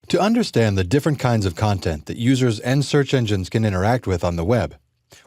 To understand the different kinds of content that users and search engines can interact with on the web,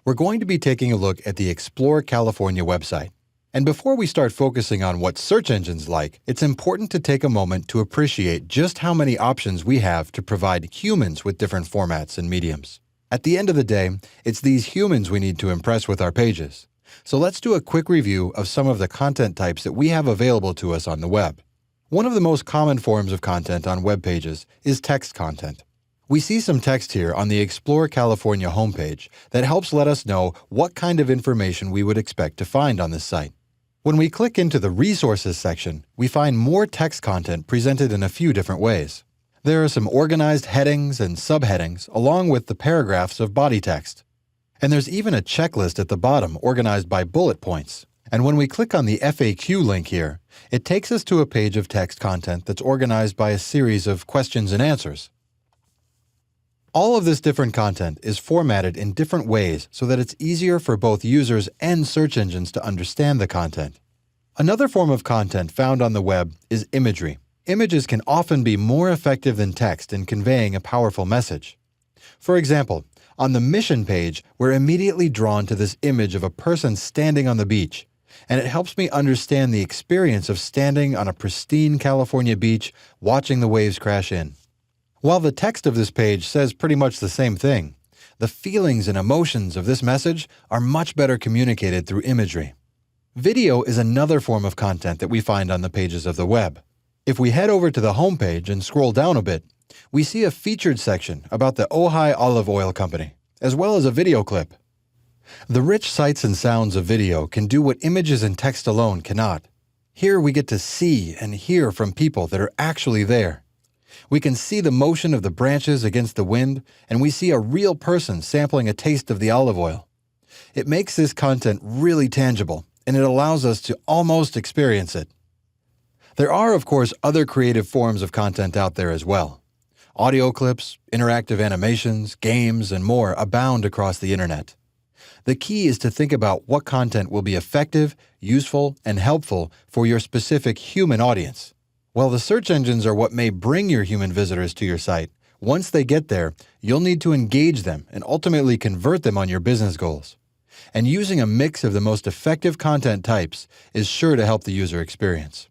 we're going to be taking a look at the Explore California website. And before we start focusing on what search engines like, it's important to take a moment to appreciate just how many options we have to provide humans with different formats and mediums. At the end of the day, it's these humans we need to impress with our pages. So let's do a quick review of some of the content types that we have available to us on the web. One of the most common forms of content on web pages is text content. We see some text here on the Explore California homepage that helps let us know what kind of information we would expect to find on this site. When we click into the Resources section, we find more text content presented in a few different ways. There are some organized headings and subheadings along with the paragraphs of body text. And there's even a checklist at the bottom organized by bullet points. And when we click on the FAQ link here, it takes us to a page of text content that's organized by a series of questions and answers. All of this different content is formatted in different ways so that it's easier for both users and search engines to understand the content. Another form of content found on the web is imagery. Images can often be more effective than text in conveying a powerful message. For example, on the mission page, we're immediately drawn to this image of a person standing on the beach, and it helps me understand the experience of standing on a pristine California beach watching the waves crash in. While the text of this page says pretty much the same thing, the feelings and emotions of this message are much better communicated through imagery. Video is another form of content that we find on the pages of the web. If we head over to the home page and scroll down a bit, we see a featured section about the Ojai Olive Oil Company, as well as a video clip. The rich sights and sounds of video can do what images and text alone cannot. Here we get to see and hear from people that are actually there. We can see the motion of the branches against the wind, and we see a real person sampling a taste of the olive oil. It makes this content really tangible, and it allows us to almost experience it. There are, of course, other creative forms of content out there as well. Audio clips, interactive animations, games, and more abound across the internet. The key is to think about what content will be effective, useful, and helpful for your specific human audience. While the search engines are what may bring your human visitors to your site, once they get there, you'll need to engage them and ultimately convert them on your business goals. And using a mix of the most effective content types is sure to help the user experience.